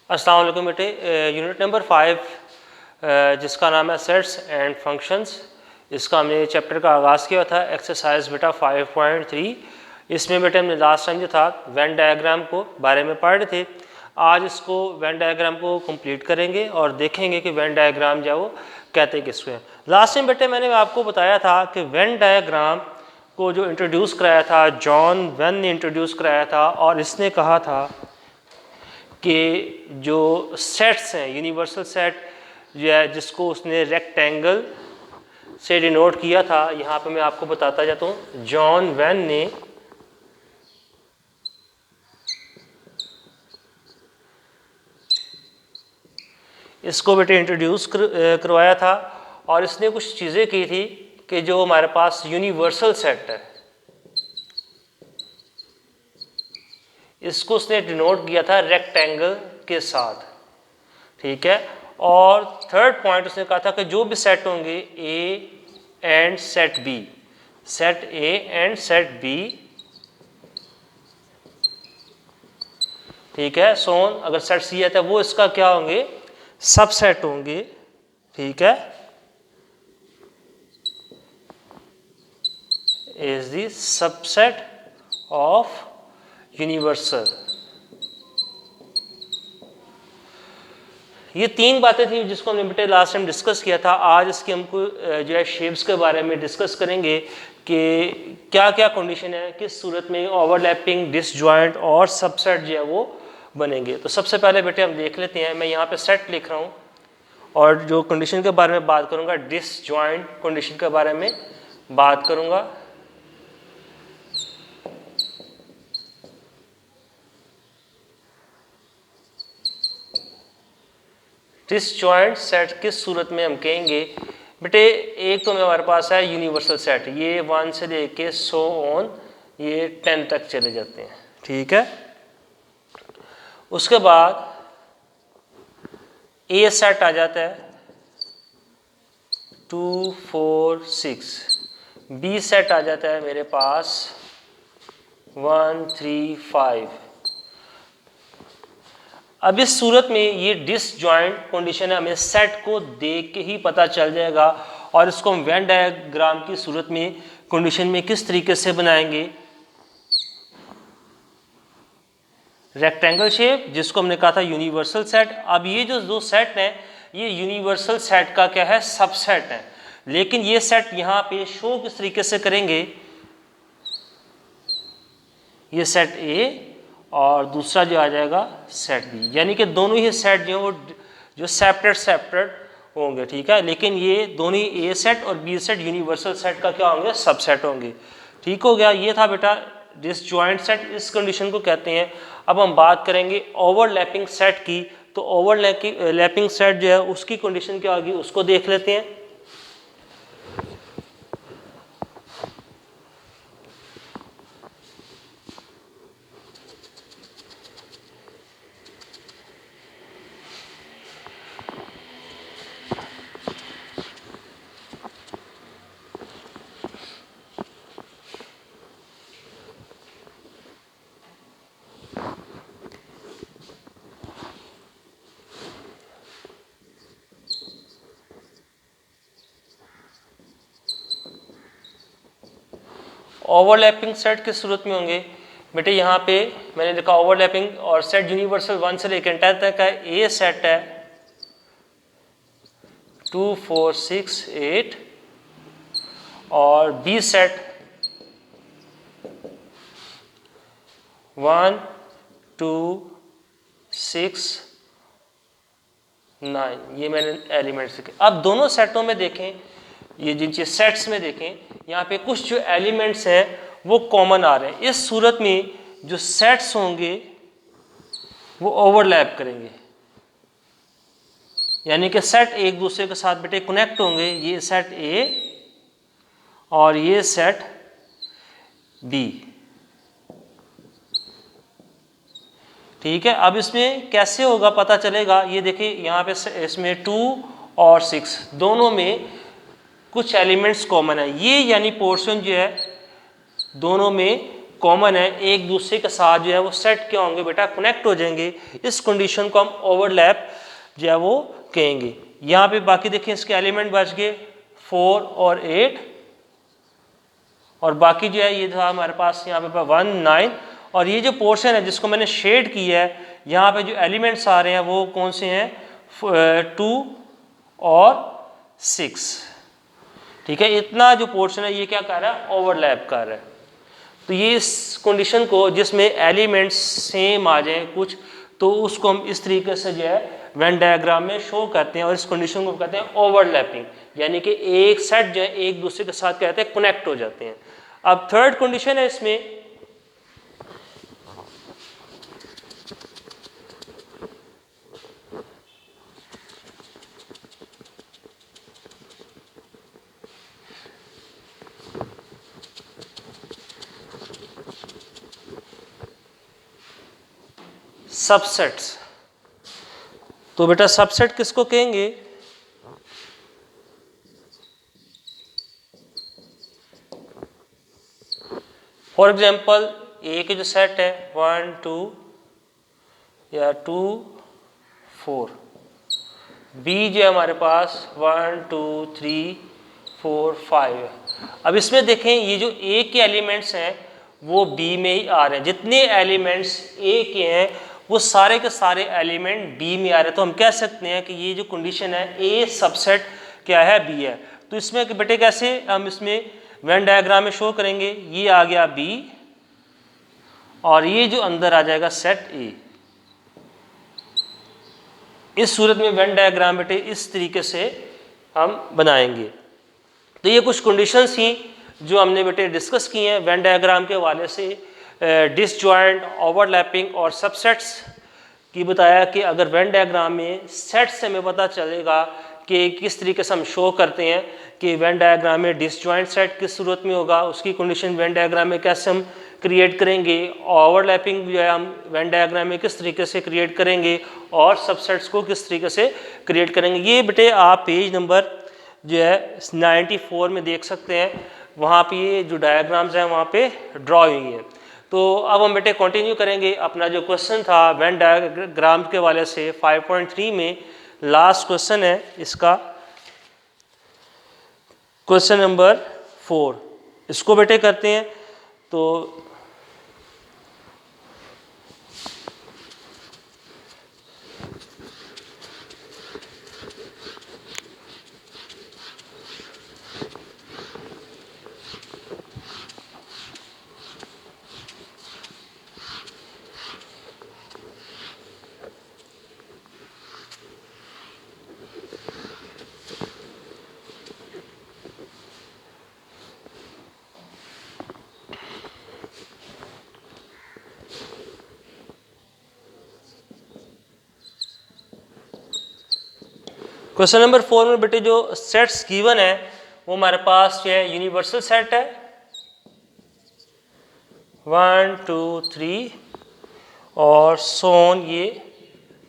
अस्सलाम वालेकुम बेटे। यूनिट नंबर 5 जिसका नाम है सेट्स एंड फंक्शंस, इसका हमने चैप्टर का आगाज़ किया था। एक्सरसाइज बेटा 5.3। इसमें बेटे हमने लास्ट टाइम जो था वेन डायग्राम को बारे में पढ़ रहे थे। आज इसको वेन डायग्राम को कंप्लीट करेंगे और देखेंगे कि वेन डायग्राम जो है वो कहते किसको हैं। लास्ट टाइम बेटे मैंने आपको बताया था कि वेन डायग्राम को जो इंट्रोड्यूस कराया था जॉन वेन ने इंट्रोड्यूस कराया था, और इसने कहा था कि जो सेट्स हैं, यूनिवर्सल सेट जो है जिसको उसने रेक्टेंगल से डिनोट किया था, यहाँ पे मैं आपको बताता जाता हूँ। जॉन वेन ने इसको बेटे इंट्रोड्यूस करवाया था, और इसने कुछ चीज़ें की थी कि जो हमारे पास यूनिवर्सल सेट है इसको उसने डिनोट किया था रेक्टेंगल के साथ, ठीक है। और थर्ड पॉइंट उसने कहा था कि जो भी सेट होंगे A and set B, set A and set B, ठीक है, सोन अगर सेट सी आता है वो इसका क्या होंगे, सबसेट होंगे, ठीक है, is the subset of universal. ये तीन बातें थी जिसको हमने बेटे लास्ट टाइम डिस्कस किया था। आज इसकी हमको जो है शेप्स के बारे में डिस्कस करेंगे कि क्या क्या कंडीशन है, किस सूरत में ओवरलैपिंग, डिसजॉइंट और सबसेट जो है वो बनेंगे। तो सबसे पहले बेटे हम देख लेते हैं। मैं यहाँ पे सेट लिख रहा हूँ और जो कंडीशन के बारे में बात करूँगा डिसजॉइंट कंडीशन के बारे में बात करूँगा। डिसजॉइंट सेट किस सूरत में हम कहेंगे बेटे, एक तो हमारे पास है यूनिवर्सल सेट, ये 1 से लेके सो ऑन ये 10 तक चले जाते हैं, ठीक है। उसके बाद ए सेट आ जाता है 2 4 6, बी सेट आ जाता है मेरे पास 1 3 5। अब इस सूरत में ये डिसजॉइंट कंडीशन है, हमें सेट को देख के ही पता चल जाएगा, और इसको हम वेन डायग्राम की सूरत में कंडीशन में किस तरीके से बनाएंगे। रेक्टेंगल शेप जिसको हमने कहा था यूनिवर्सल सेट। अब ये जो दो सेट है ये यूनिवर्सल सेट का क्या है, सबसेट है। लेकिन ये सेट यहाँ पे शो किस तरीके से करेंगे, ये सेट ए और दूसरा जो आ जाएगा सेट बी, यानी कि दोनों ही सेट जो वो जो सेपरेट होंगे, ठीक है। लेकिन ये दोनों ए सेट और बी सेट यूनिवर्सल सेट का क्या होंगे, सबसेट होंगे, ठीक हो गया। ये था बेटा डिसजॉइंट सेट, इस कंडीशन को कहते हैं। अब हम बात करेंगे ओवरलैपिंग सेट की। तो ओवरलैपिंग सेट जो है उसकी कंडीशन क्या होगी उसको देख लेते हैं। ओवरलैपिंग सेट किस सूरत में होंगे बेटे, यहाँ पे मैंने लिखा ओवरलैपिंग और सेट यूनिवर्सल 1 से लेकर 10 तक है। ए सेट है 2 4 6 8 और बी सेट 1 2 6 9। ये मैंने एलिमेंट्स लिखे। अब दोनों सेटों में देखें, ये जिन चीज सेट्स में देखें, यहाँ पे कुछ जो एलिमेंट्स हैं वो कॉमन आ रहे हैं। इस सूरत में जो सेट्स होंगे वो ओवरलैप करेंगे, यानी कि सेट एक दूसरे के साथ बेटे कनेक्ट होंगे। ये सेट ए और ये सेट बी, ठीक है। अब इसमें कैसे होगा पता चलेगा, ये देखिए यहाँ पे इसमें 2 और 6 दोनों में कुछ एलिमेंट्स कॉमन है। ये यानी पोर्शन जो है दोनों में कॉमन है एक दूसरे के साथ जो है वो सेट क्या होंगे बेटा, कनेक्ट हो जाएंगे। इस कंडीशन को हम ओवरलैप जो है वो कहेंगे। यहाँ पे बाकी देखें इसके एलिमेंट बच गए 4 और 8, और बाकी जो है ये था हमारे पास यहाँ पे 1 9, और ये जो पोर्शन है जिसको मैंने शेड किया है यहाँ पे जो एलिमेंट्स आ रहे हैं वो कौन से हैं, 2 और 6। ठीक है, इतना जो पोर्शन है ये क्या कर रहा है, ओवरलैप कर रहा है। तो ये इस कंडीशन को जिसमें एलिमेंट्स सेम आ जाए कुछ, तो उसको हम इस तरीके से जो है वेन डायग्राम में शो करते हैं, और इस कंडीशन को कहते हैं ओवरलैपिंग, यानी कि एक सेट जो है एक दूसरे के साथ कहते हैं कनेक्ट हो जाते हैं। अब थर्ड कंडीशन है इसमें, सबसेट्स। तो बेटा सबसेट किसको कहेंगे, फॉर एग्जाम्पल ए के जो सेट है 1 2 या 2 4, बी जो है हमारे पास 1 2 3 4 5 है। अब इसमें देखें ये जो ए के एलिमेंट्स हैं वो बी में ही आ रहे हैं, जितने एलिमेंट्स ए के हैं वो सारे के सारे एलिमेंट बी में आ रहे हैं। तो हम कह सकते हैं कि ये जो कंडीशन है ए सबसेट क्या है, बी है। तो इसमें कि बेटे कैसे हम इसमें वेन डायग्राम में शो करेंगे, ये आ गया बी और ये जो अंदर आ जाएगा सेट ए। इस सूरत में वेन डायग्राम बेटे इस तरीके से हम बनाएंगे। तो ये कुछ कंडीशंस थी जो हमने बेटे डिस्कस की हैं वेन डायग्राम के हवाले से, डिसजॉइंट, ओवरलैपिंग और सबसेट्स की बताया कि अगर वेन डायग्राम में सेट से हमें पता चलेगा कि किस तरीके से हम शो करते हैं कि वेन डायग्राम में डिसजॉइंट सेट किस सूरत में होगा, उसकी कंडीशन वेन डायग्राम में कैसे हम क्रिएट करेंगे, ओवरलैपिंग जो है हम वेन डायग्राम में किस तरीके से क्रिएट करेंगे और सबसेट्स को किस तरीके से क्रिएट करेंगे। ये बेटे आप पेज नंबर जो है 94 में देख सकते हैं, वहाँ पे ये जो डायग्राम्स हैं वहाँ पे ड्रॉ हुई हैं। तो अब हम बेटे कंटिन्यू करेंगे अपना जो क्वेश्चन था वेन डायग्राम के वाले से 5.3 में लास्ट क्वेश्चन है इसका, क्वेश्चन नंबर 4। इसको बेटे करते हैं। तो क्वेश्चन नंबर 4 में बेटे जो सेट्स गिवन है वो हमारे पास जो है यूनिवर्सल सेट है 1 2 3 और सोन ये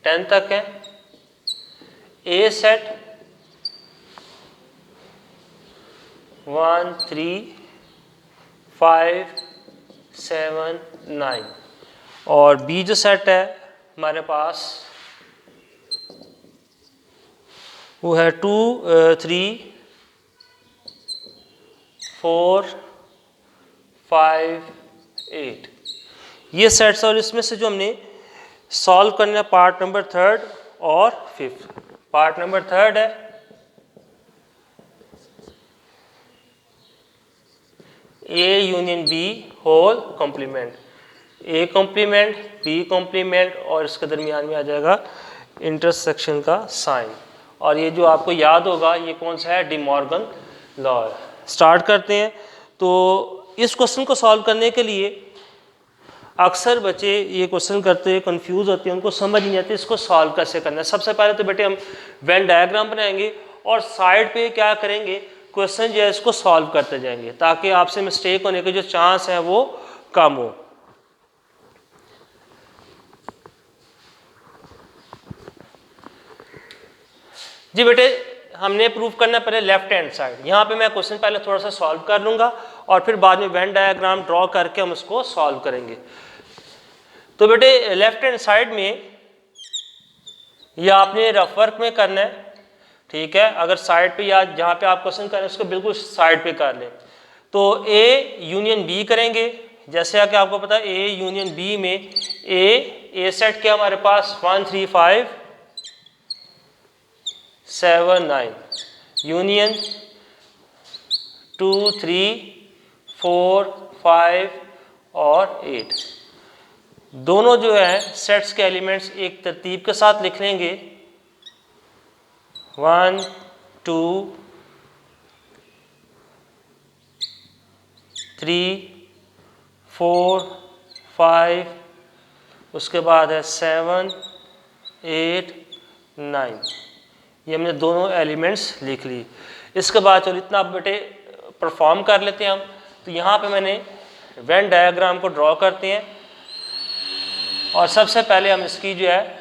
10 तक है। ए सेट 1 3 5 7 9 और बी जो सेट है हमारे पास वो है 2 3 4 5 8 ये सेट्स। और इसमें से जो हमने सॉल्व करना है पार्ट नंबर 3 और 5। पार्ट नंबर 3 है A union B whole complement, A complement B complement और इसके दरमियान में आ जाएगा इंटरसेक्शन का साइन। और ये जो आपको याद होगा ये कौन सा है, डी मॉर्गन लॉ। स्टार्ट करते हैं। तो इस क्वेश्चन को सॉल्व करने के लिए अक्सर बच्चे ये क्वेश्चन करते हैं कंफ्यूज होते हैं, उनको समझ नहीं आती इसको सॉल्व कैसे करना है। सबसे पहले तो बेटे हम वेन डायग्राम बनाएंगे और साइड पे क्या करेंगे, क्वेश्चन जो है इसको सॉल्व करते जाएंगे ताकि आपसे मिस्टेक होने के जो चांस है वो कम हो। जी बेटे हमने प्रूव करना पहले लेफ्ट हैंड साइड। यहाँ पे मैं क्वेश्चन पहले थोड़ा सा सॉल्व कर लूँगा और फिर बाद में वेन डायग्राम ड्रॉ करके हम उसको सॉल्व करेंगे। तो बेटे लेफ्ट हैंड साइड में ये आपने रफ वर्क में करना है, ठीक है। अगर साइड पे या जहाँ पे आप क्वेश्चन करें उसको बिल्कुल साइड पे कर लें। तो ए यूनियन बी करेंगे, जैसे कि आपको पता है ए यूनियन बी में ए सेट क्या हमारे पास 1 3 5 7 9 यूनियन 2 3 4 5 और 8, दोनों जो है सेट्स के एलिमेंट्स एक तरतीब के साथ लिख लेंगे 1 2 3 4 5, उसके बाद है 7 8 9, ये हमने दोनों एलिमेंट्स लिख ली। इसके बाद चलो इतना बेटे परफॉर्म कर लेते हैं हम। तो यहाँ पे मैंने वेन डायग्राम को ड्रॉ करते हैं और सबसे पहले हम इसकी जो है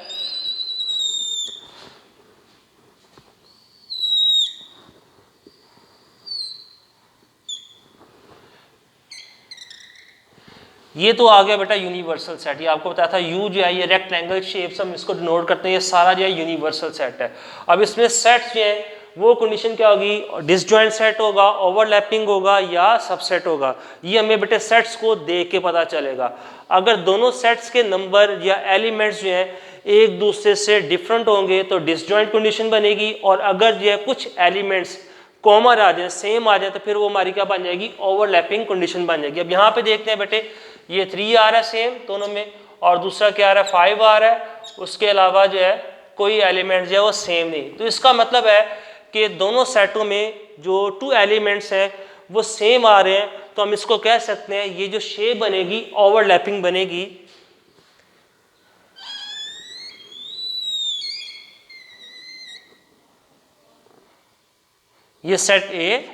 ये तो आ गया बेटा यूनिवर्सल सेट। ये आपको बताया था यू जो है ये रेक्टेंगल शेप से हम इसको डिनोट करते हैं, ये सारा जो है यूनिवर्सल सेट है। अब इसमें सेट्स जो है वो कंडीशन क्या होगी, डिसजॉइंट सेट होगा, ओवरलैपिंग होगा या सबसेट होगा। ये हमें बेटे सेट्स को देख के पता चलेगा। अगर दोनों सेट्स के नंबर या एलिमेंट्स जो हैं एक दूसरे से डिफरेंट होंगे तो डिसजॉइंट कंडीशन बनेगी, और अगर जो है कुछ एलिमेंट्स कॉमन आ जाए, सेम आ जाए, तो फिर वो हमारी क्या बन जाएगी, ओवरलैपिंग कंडीशन बन जाएगी। अब यहाँ पे देखते हैं बेटे ये 3 आ रहा है सेम दोनों में, और दूसरा क्या आ रहा है 5 आ रहा है, उसके अलावा जो है कोई एलिमेंट जो है वो सेम नहीं। तो इसका मतलब है कि दोनों सेटों में जो 2 एलिमेंट्स हैं वो सेम आ रहे हैं, तो हम इसको कह सकते हैं ये जो शेप बनेगी ओवरलैपिंग बनेगी। ये सेट ए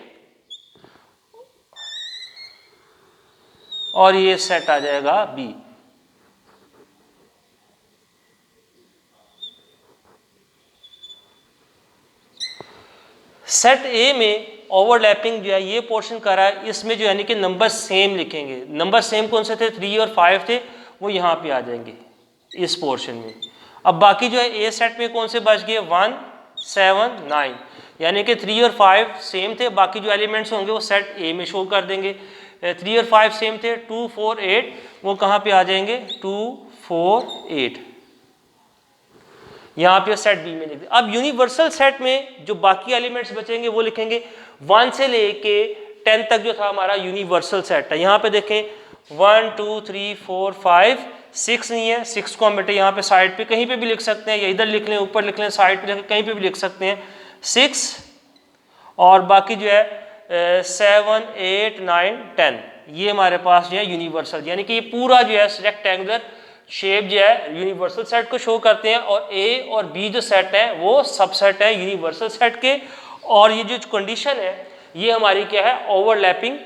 और ये सेट आ जाएगा बी। सेट ए में ओवरलैपिंग जो है ये पोर्शन कर रहा है, इसमें जो यानी कि नंबर सेम लिखेंगे। नंबर सेम कौन से थे, 3 और 5 थे, वो यहाँ पे आ जाएंगे इस पोर्शन में। अब बाकी जो है ए सेट में कौन से बच गए, 1 7 9, यानी कि 3 और 5 सेम थे, बाकी जो एलिमेंट्स होंगे वो सेट ए में शो कर देंगे। 3 और 5 सेम थे, 2 4 8, वो कहाँ पे आ जाएंगे, 2 4 8, यहाँ पे सेट बी में लिख दिया। अब यूनिवर्सल सेट में जो बाकी एलिमेंट्स बचेंगे वो लिखेंगे 1 से लेके 10 तक जो था हमारा यूनिवर्सल सेट है। यहाँ पे देखें 1 2 3 4 5 6 नहीं है, 6 को हम बेटे यहाँ पे साइड पे कहीं पे भी लिख सकते हैं, या इधर लिख लें, ऊपर लिख लें, साइड पे कहीं पे भी लिख सकते हैं 6, और बाकी जो है 7 8 9 10, ये हमारे पास जो है यूनिवर्सल, यानी कि ये पूरा जो है रेक्टेंगुलर शेप जो है यूनिवर्सल सेट को शो करते हैं, और ए और बी जो सेट है वो सबसेट है यूनिवर्सल सेट के। और ये जो कंडीशन है ये हमारी क्या है, ओवरलैपिंग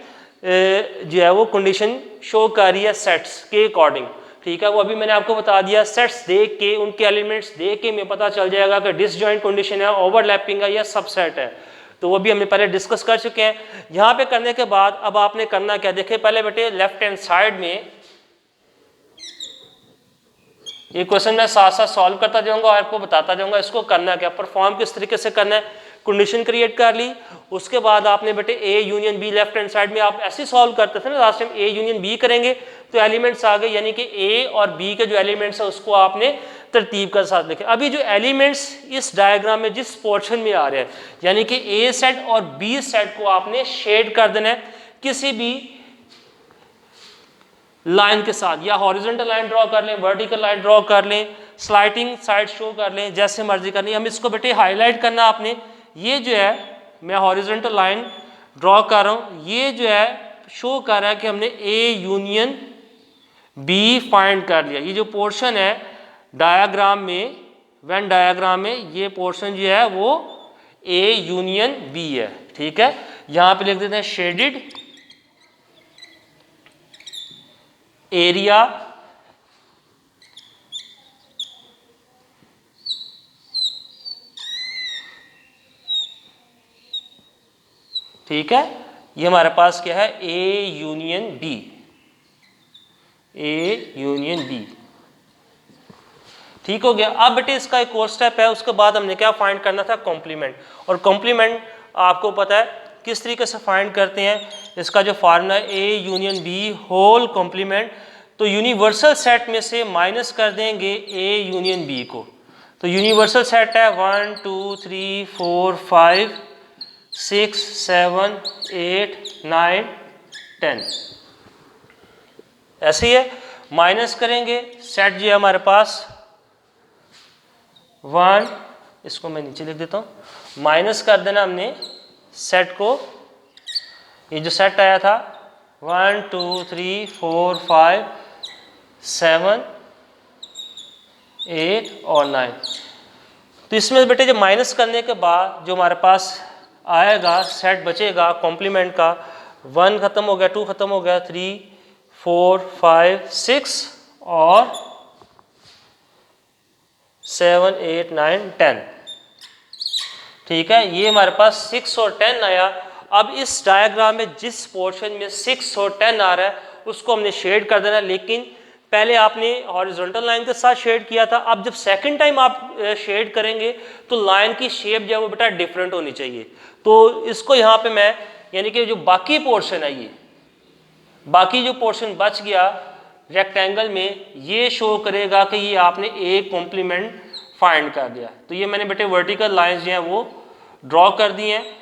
जो है वो कंडीशन शो कर रही है सेट्स के अकॉर्डिंग, ठीक है। वो अभी मैंने आपको बता दिया, सेट्स देख के उनके एलिमेंट्स देख के हमें पता चल जाएगा कि डिसजॉइंट कंडीशन है, ओवरलैपिंग है या सबसेट है। तो वो भी हमने पहले डिस्कस कर चुके हैं। यहाँ पे करने के बाद अब आपने करना क्या, देखिए पहले बेटे लेफ्ट हैंड साइड में ये क्वेश्चन मैं साथ साथ सॉल्व करता जाऊंगा और आपको बताता जाऊंगा इसको करना क्या, परफॉर्म किस तरीके से करना है। कंडीशन क्रिएट कर ली, उसके बाद आपने बेटे A union B left hand side में आप ऐसे सॉल्व करते थे ना, last time A union B करेंगे तो एलिमेंट्स आ गए, यानी कि ए और बी के जो एलिमेंट्स है उसको आपने तरतीब के साथ लिखे। अभी जो एलिमेंट्स इस डायग्राम में जिस पोर्शन में आ रहे हैं, यानी कि ए सेट और बी सेट को आपने शेड कर देना है किसी भी लाइन के साथ, या हॉरिजॉन्टल लाइन ड्रॉ कर लें, वर्टिकल लाइन ड्रॉ कर लें, स्लाइडिंग साइड शो कर लें, जैसे मर्जी करनी। हम इसको बेटे हाईलाइट करना आपने, ये जो है मैं हॉरिजॉन्टल लाइन ड्रॉ कर रहा हूँ, ये जो है शो कर रहा है कि हमने ए यूनियन बी फाइंड कर लिया। ये जो पोर्शन है डायग्राम में, वेन डायग्राम में ये पोर्शन जो है वो ए यूनियन बी है, ठीक है। यहाँ पे लिख देते हैं शेडेड एरिया ठीक है, ये हमारे पास क्या है, A union B, A union B. ठीक हो गया। अब बेटे इसका एक और स्टेप है, उसके बाद हमने क्या फाइंड करना था, कॉम्प्लीमेंट। और कॉम्प्लीमेंट आपको पता है किस तरीके से फाइंड करते हैं, इसका जो फार्मूला है A union B whole complement. तो यूनिवर्सल सेट में से माइनस कर देंगे ए यूनियन बी को। तो यूनिवर्सल सेट है 1 2 3 4 5 6 7 8 9 10, ऐसे ही है। माइनस करेंगे, सेट जो है हमारे पास 1, इसको मैं नीचे लिख देता हूँ, माइनस कर देना हमने सेट को, ये जो सेट आया था 1 2 3 4 5 7 8 और 9। तो इसमें बेटे जब माइनस करने के बाद जो हमारे पास आएगा सेट बचेगा कॉम्प्लीमेंट का, 1 खत्म हो गया, 2 खत्म हो गया, 3 4 5 6 और 7 8 9 10। ठीक है, ये हमारे पास 6 और 10 आया। अब इस डायग्राम में जिस पोर्शन में 6 और 10 आ रहा है उसको हमने शेड कर देना, लेकिन पहले आपने हॉरिजॉन्टल लाइन के साथ शेड किया था। अब जब सेकंड टाइम आप शेड करेंगे तो लाइन की शेप जो है वो बेटा डिफरेंट होनी चाहिए। तो इसको यहाँ पे मैं, यानी कि जो बाकी पोर्शन है, ये बाकी जो पोर्शन बच गया रेक्टेंगल में, ये शो करेगा कि ये आपने एक कॉम्प्लीमेंट फाइंड कर दिया। तो ये मैंने बेटे वर्टिकल लाइंस जो हैं वो ड्रॉ कर दी हैं।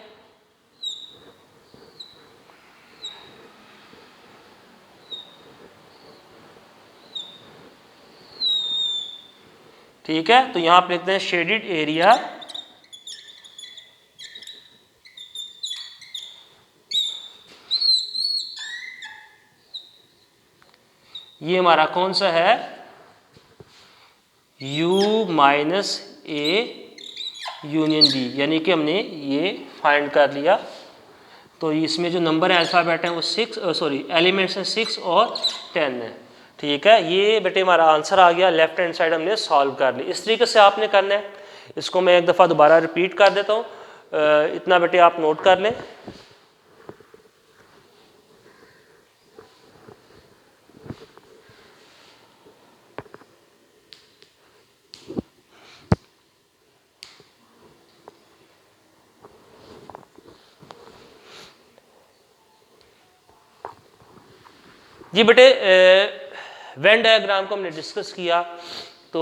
ठीक है, तो यहां पे लिखते हैं शेडेड एरिया ये हमारा कौन सा है, U minus A union B, यानी कि हमने ये फाइंड कर लिया। तो इसमें जो नंबर है अल्फ़ाबेट है वो 6, सॉरी एलिमेंट्स हैं 6 और 10 है। ठीक है, ये बेटे हमारा आंसर आ गया, लेफ्ट हैंड साइड हमने सॉल्व कर ली। इस तरीके से आपने करना है। इसको मैं एक दफ़ा दोबारा रिपीट कर देता हूँ, इतना बेटे आप नोट कर लें। जी बेटे वेन डायग्राम को हमने डिस्कस किया। तो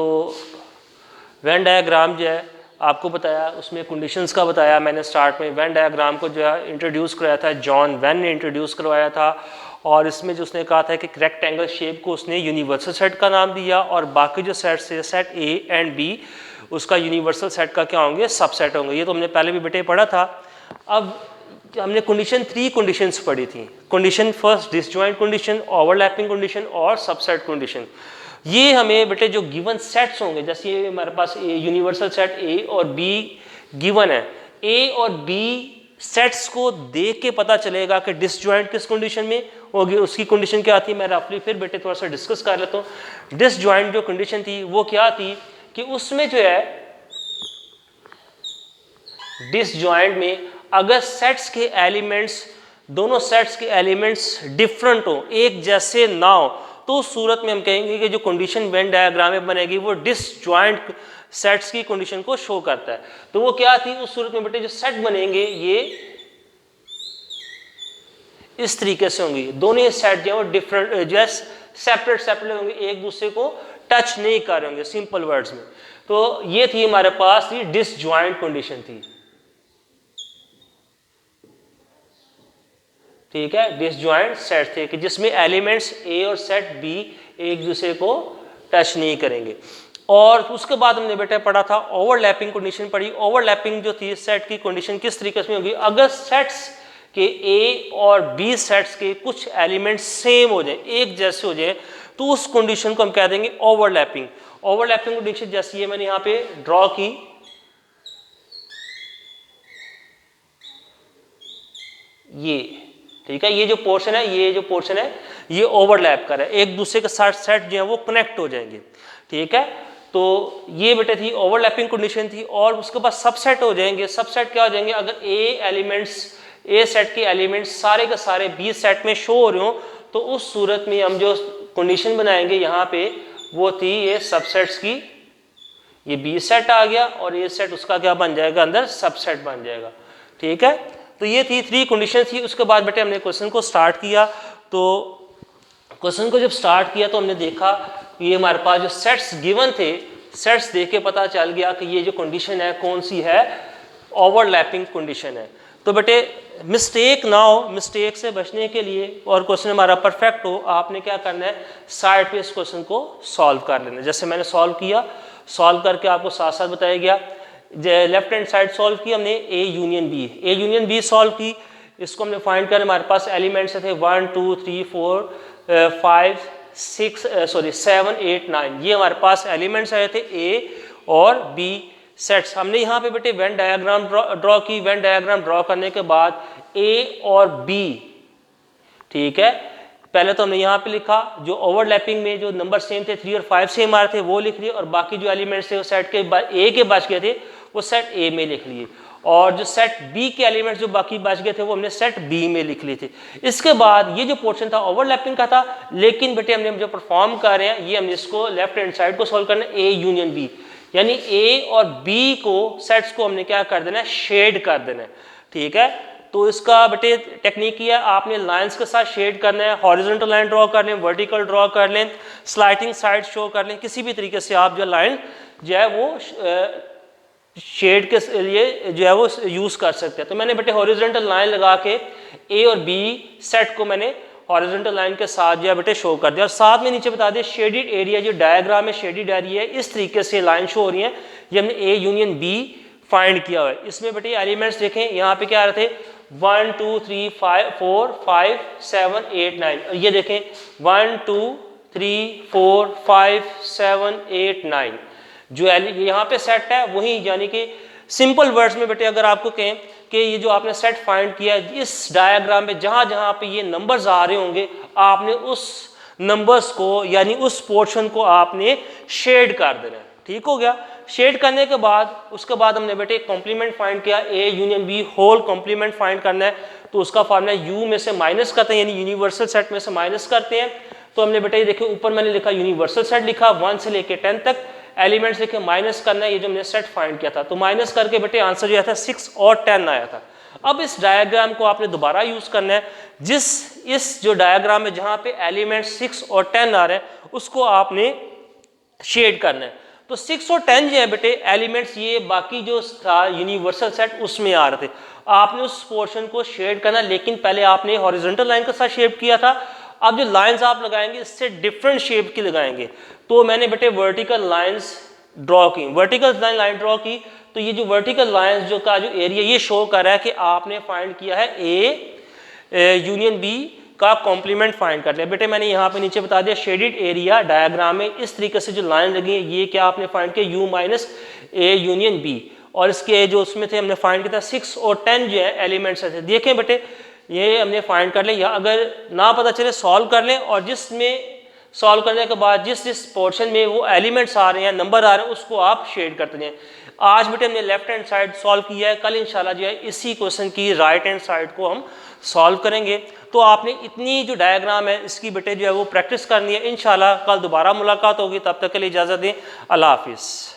वेन डायग्राम जो है आपको बताया, उसमें कंडीशंस का बताया मैंने स्टार्ट में। वेन डायग्राम को जो है इंट्रोड्यूस कराया था जॉन वेन ने इंट्रोड्यूस करवाया था, और इसमें जो उसने कहा था कि रेक्टेंगल शेप को उसने यूनिवर्सल सेट का नाम दिया, और बाकी जो सेट्स है सेट ए एंड बी उसका यूनिवर्सल सेट का क्या होंगे, सबसेट होंगे। ये तो हमने पहले भी बेटे पढ़ा था। अब हमने कंडीशन 3 कंडीशंस पढ़ी थी। Condition first disjoint condition, overlapping condition और सबसेट कंडीशन। ये हमें बेटे जो गिवन सेट्स होंगे, जैसे ये हमारे पास यूनिवर्सल सेट ए और बी गिवन है, ए और बी सेट्स को देख के पता चलेगा कि डिसजॉइंट किस कंडीशन में होगी, उसकी कंडीशन क्या आती है। मैं रफली फिर बेटे थोड़ा सा डिस्कस कर लेता हूँ। डिसजॉइंट जो कंडीशन थी वो क्या थी कि उसमें जो है डिसजॉइंट में अगर सेट्स के एलिमेंट्स, दोनों सेट्स के एलिमेंट्स डिफरेंट हो, एक जैसे ना हो, तो उस सूरत में हम कहेंगे कि जो कंडीशन वेन डायग्राम में बनेगी वो डिसजॉइंट सेट्स की कंडीशन को शो करता है। तो वो क्या थी उस सूरत में बेटे, जो सेट बनेंगे ये इस तरीके से होंगे। दोनों सेट जो है वो डिफरेंट, जो सेपरेट होंगे, एक दूसरे को टच नहीं कर रहे होंगे, सिंपल वर्ड्स में। तो ये थी हमारे पास ये डिसजॉइंट कंडीशन थी। ठीक है, डिसजॉइंट सेट थे कि जिसमें एलिमेंट्स ए और सेट बी एक दूसरे को टच नहीं करेंगे। और उसके बाद हमने बेटा पढ़ा था ओवरलैपिंग कंडीशन पढ़ी। ओवरलैपिंग जो थी सेट की कंडीशन किस तरीके से होगी, अगर सेट्स के ए और बी सेट्स के कुछ एलिमेंट्स सेम हो जाए, एक जैसे हो जाए, तो उस कंडीशन को हम कह देंगे ओवरलैपिंग। ओवरलैपिंग कंडीशन जैसी है मैंने यहाँ पे ड्रॉ की, ये ठीक है, ये जो पोर्शन है, ये जो पोर्शन है ये ओवरलैप कर रहा है, एक दूसरे के साथ सेट जो है वो कनेक्ट हो जाएंगे। ठीक है, तो ये बेटे थी ओवरलैपिंग कंडीशन थी। और उसके बाद सबसेट हो जाएंगे। सबसेट क्या हो जाएंगे, अगर ए एलिमेंट्स ए सेट के एलिमेंट सारे के सारे बी सेट में शो हो रहे हो, तो उस सूरत में हम जो कंडीशन बनाएंगे यहाँ पे वो थी ये सबसेट्स की, ये बी सेट आ गया और ए सेट उसका क्या बन जाएगा, अंदर सबसेट बन जाएगा। ठीक है, तो ये थी 3 कंडीशन थी। उसके बाद बेटे हमने क्वेश्चन को स्टार्ट किया। तो क्वेश्चन को जब स्टार्ट किया तो हमने देखा ये हमारे पास जो सेट्स गिवन थे, सेट्स देख के पता चल गया कि ये जो कंडीशन है कौन सी है, ओवरलैपिंग कंडीशन है। तो बेटे मिस्टेक ना हो, मिस्टेक से बचने के लिए और क्वेश्चन हमारा परफेक्ट हो, आपने क्या करना है, साइड पे इस क्वेश्चन को सॉल्व कर लेना। जैसे मैंने सॉल्व किया, सॉल्व करके आपको साथ साथ बताया गया। लेफ्ट हैंड साइड सॉल्व की हमने A union B, A union B solve की। इसको हमने फाइंड कर, हमारे पास एलिमेंट्स थे 1 2 3 4 5 6 7 8 9, ये हमारे पास एलिमेंट्स आए थे ए और बी सेट्स। हमने यहाँ पे बेटे वेन डायग्राम ड्रॉ की। वेन डायग्राम ड्रॉ करने के बाद ए और बी, ठीक है, पहले तो हमने यहाँ पे लिखा जो ओवरलैपिंग में जो नंबर सेम थे 3 और 5 सेम आ रहे थे वो लिख लिए, और बाकी जो एलिमेंट्स थे वो सेट के ए के बच गए थे वो सेट ए में लिख लिए, और जो सेट बी के एलिमेंट्स जो बाकी बच गए थे वो हमने सेट बी में लिख लिए थे। इसके बाद ये जो पोर्शन था ओवरलैपिंग का था, लेकिन बेटे हमने जो परफॉर्म कर रहे हैं ये हमने इसको लेफ्ट हैंड साइड को सॉल्व करना है, ए यूनियन बी, यानी ए और बी को सेट्स को हमने क्या कर देना है, शेड कर देना है। ठीक है, तो इसका बेटे टेक्निक है, आपने लाइंस के साथ शेड करना है, हॉरिजॉन्टल लाइन ड्रॉ कर लें, वर्टिकल ड्रॉ कर लें, स्लाइडिंग साइड शो कर लें, किसी भी तरीके से आप जो लाइन जो है वो शेड के लिए जो है वो यूज कर सकते हैं। तो मैंने बेटे हॉरिजॉन्टल लाइन लगा के ए और बी सेट को मैंने हॉरिजॉन्टल लाइन के साथ जो है बेटे शो कर दिया, और साथ में नीचे बता दिया शेडेड एरिया, जो डायग्राम में शेडेड एरिया है इस तरीके से लाइन शो हो रही है, ये हमने ए यूनियन बी फाइंड किया हुआ है। इसमें बेटे एलिमेंट्स देखें, यहाँ पे क्या आ रहे थे 1 2 3 4 5 7 8 9, और ये देखें 1 2 3 4 5 7 8 9, जो यहाँ पे सेट है वही, यानी कि सिंपल वर्ड्स में बेटे अगर आपको कहें कि ये जो आपने सेट फाइंड किया है, इस डायग्राम में जहाँ जहाँ पे ये नंबर्स आ रहे होंगे आपने उस नंबर्स को यानी उस पोर्शन को आपने शेड कर देना है। ठीक हो गया, शेड करने के बाद उसके बाद हमने बेटे कॉम्प्लीमेंट फाइंड किया, A union B whole complement find करना है, तो उसका फॉर्मूला यू में से माइनस करते हैं, यानी यूनिवर्सल सेट में से माइनस करते हैं। तो हमने बेटे ये देखिए ऊपर मैंने लिखा यूनिवर्सल सेट लिखा 1 से लेके 10 तक, एलिमेंट्स देखे माइनस करना है, ये जो हमने सेट फाइंड किया था, तो माइनस करके बेटे आंसर जो आया था 6 और 10 आया था। अब इस डायग्राम को आपने दोबारा यूज करना है, इस जो डायग्राम में जहाँ पे एलिमेंट्स 6 और 10 आ रहे हैं उसको आपने शेड करना है। तो 6 और 10 जो है बेटे एलिमेंट्स ये बाकी जो था यूनिवर्सल सेट उसमें आ रहे थे, आपने उस पोर्शन को शेड करना, लेकिन पहले आपने हॉरिजॉन्टल लाइन के साथ शेड किया था। अब जो लाइंस आप लगाएंगे इससे डिफरेंट शेप की लगाएंगे, तो मैंने बेटे वर्टिकल लाइंस ड्रॉ की, वर्टिकल लाइन ड्रॉ की, तो ये जो वर्टिकल लाइंस जो का जो एरिया ये शो कर रहा है कि आपने फाइंड किया है ए यूनियन बी का कॉम्प्लीमेंट फाइंड कर लिया। बेटे मैंने यहाँ पे नीचे बता दिया शेडेड एरिया डायग्राम में इस तरीके से जो लाइन लगी है ये क्या आपने फाइंड किया, U minus A union B, और इसके जो उसमें थे हमने फाइंड किया था 6 और 10 जो है एलिमेंट्स थे। देखें बेटे ये हमने फाइंड कर लिया, अगर ना पता चले सॉल्व कर लें, और जिसमें सॉल्व करने के बाद जिस पोर्शन में वो एलिमेंट्स आ रहे हैं नंबर आ रहे हैं उसको आप शेड करते हैं। आज बेटे हमने लेफ्ट हैंड साइड सॉल्व किया है, कल इंशाल्लाह जो है इसी क्वेश्चन की राइट हैंड साइड को हम सॉल्व करेंगे। तो आपने इतनी जो डायग्राम है इसकी बेटे जो है वो प्रैक्टिस करनी है। इंशाल्लाह कल दोबारा मुलाकात होगी, तब तक के लिए इजाज़त दें, अल्लाह हाफिज़।